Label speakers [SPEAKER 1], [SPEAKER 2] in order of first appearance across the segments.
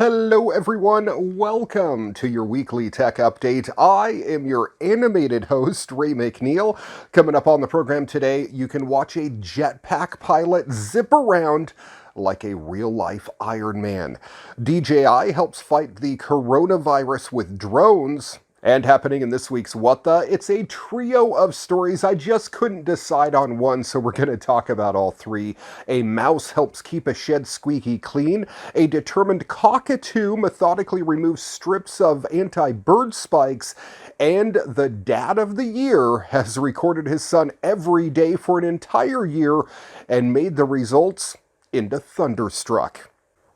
[SPEAKER 1] Hello everyone, welcome to your weekly tech update. I am your animated host, Ray McNeil. Coming up on the program today, you can watch a Jetpack pilot zip around like a real-life Iron Man. DJI helps fight the coronavirus with drones. And happening in this week's What The, it's a trio of stories. I just couldn't decide on one, so we're going to talk about all three. A mouse helps keep a shed squeaky clean. A determined cockatoo methodically removes strips of anti-bird spikes. And the dad of the year has recorded his son every day for an entire year and made the results into Thunderstruck.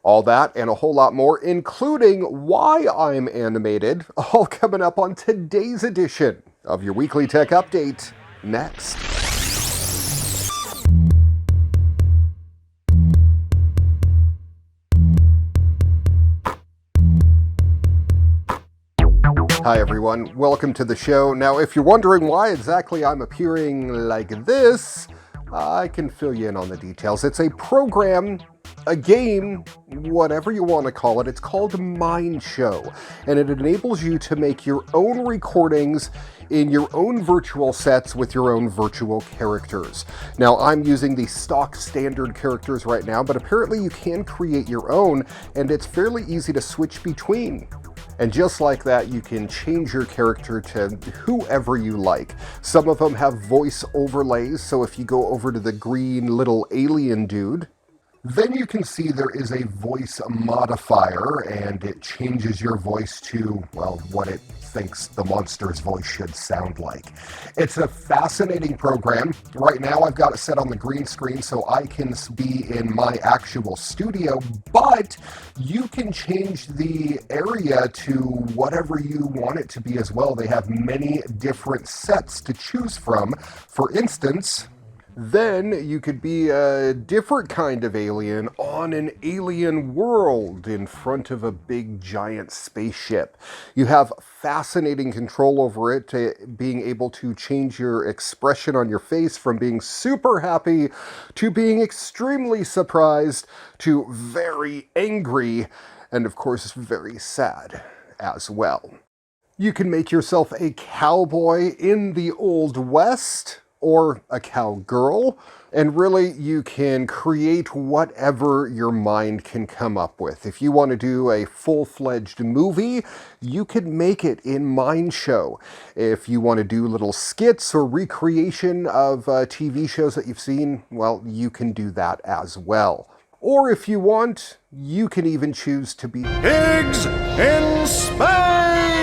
[SPEAKER 1] All that and a whole lot more, including why I'm animated, all coming up on today's edition of your Weekly Tech Update, next. Hi everyone, welcome to the show. Now, if you're wondering why exactly I'm appearing like this, I can fill you in on the details. It's a program, a game, whatever you want to call it. It's called Mind Show, and it enables you to make your own recordings in your own virtual sets with your own virtual characters. Now, I'm using the stock standard characters right now, but apparently you can create your own, and it's fairly easy to switch between. And just like that, you can change your character to whoever you like. Some of them have voice overlays, so if you go over to the green little alien dude, then you can see there is a voice modifier, and it changes your voice to, well, what it thinks the monster's voice should sound like. It's a fascinating program. Right now I've got it set on the green screen so I can be in my actual studio, but you can change the area to whatever you want it to be as well. They have many different sets to choose from. For instance, then you could be a different kind of alien on an alien world in front of a big giant spaceship. You have fascinating control over it, being able to change your expression on your face from being super happy to being extremely surprised to very angry and of course very sad as well. You can make yourself a cowboy in the Old West, or a cowgirl, and really you can create whatever your mind can come up with. If you want to do a full-fledged movie, you can make it in Mind Show. If you want to do little skits or recreation of TV shows that you've seen, well, you can do that as well. Or if you want, you can even choose to be pigs in space!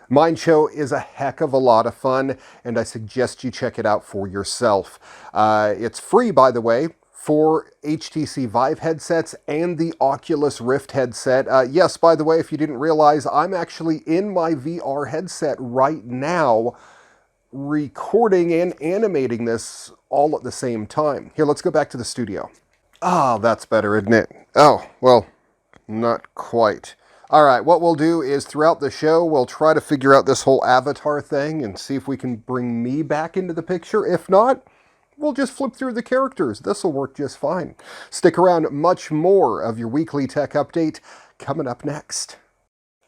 [SPEAKER 1] Mind Show is a heck of a lot of fun, and I suggest you check it out for yourself. It's free, by the way, for HTC Vive headsets and the Oculus Rift headset. Yes, by the way, if you didn't realize, I'm actually in my VR headset right now, recording and animating this all at the same time. Here, let's go back to the studio. Ah, that's better, isn't it? Oh, well, not quite. All right, what we'll do is throughout the show, we'll try to figure out this whole avatar thing and see if we can bring me back into the picture. If not, we'll just flip through the characters. This will work just fine. Stick around, much more of your weekly tech update coming up next.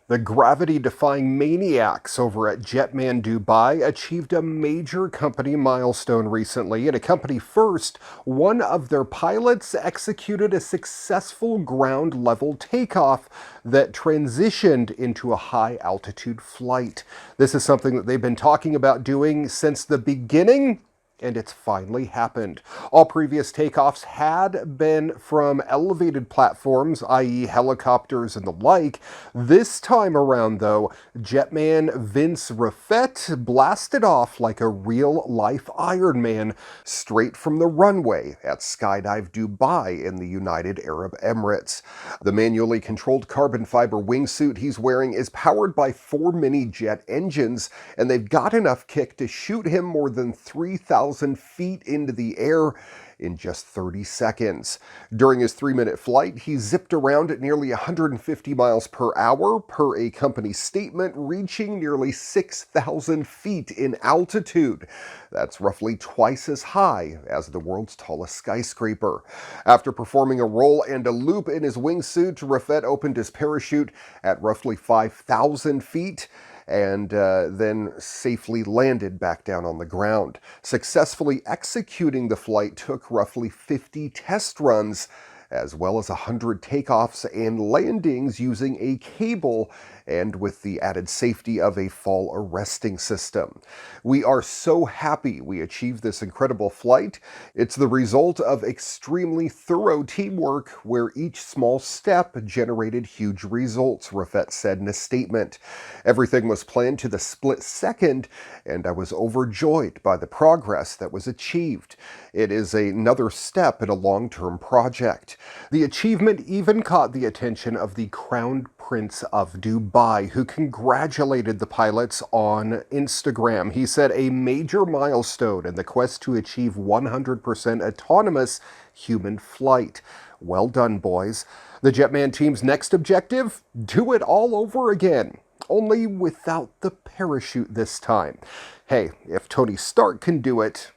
[SPEAKER 1] The gravity-defying maniacs over at Jetman Dubai achieved a major company milestone recently. In a company first, one of their pilots executed a successful ground-level takeoff that transitioned into a high-altitude flight. This is something that they've been talking about doing since the beginning, and it's finally happened. All previous takeoffs had been from elevated platforms, i.e. helicopters and the like. This time around, though, Jetman Vince Raffet blasted off like a real-life Iron Man straight from the runway at Skydive Dubai in the United Arab Emirates. The manually controlled carbon fiber wingsuit he's wearing is powered by 4 mini-jet engines, and they've got enough kick to shoot him more than 3,000 feet into the air. in just 30 seconds. During his 3-minute flight, he zipped around at nearly 150 miles per hour, per a company statement, reaching nearly 6,000 feet in altitude. That's roughly twice as high as the world's tallest skyscraper. After performing a roll and a loop in his wingsuit, Rafet opened his parachute at roughly 5,000 feet and then safely landed back down on the ground. Successfully executing the flight took roughly 50 test runs, as well as 100 takeoffs and landings using a cable and with the added safety of a fall arresting system. We are so happy we achieved this incredible flight. It's the result of extremely thorough teamwork where each small step generated huge results, Rafet said in a statement. Everything was planned to the split second, and I was overjoyed by the progress that was achieved. It is another step in a long-term project. The achievement even caught the attention of the Crown Prince of Dubai, who congratulated the pilots on Instagram. He said, "A major milestone in the quest to achieve 100% autonomous human flight. Well done, boys." The Jetman team's next objective? Do it all over again, only without the parachute this time. Hey, if Tony Stark can do it,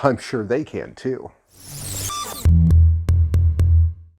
[SPEAKER 1] I'm sure they can too.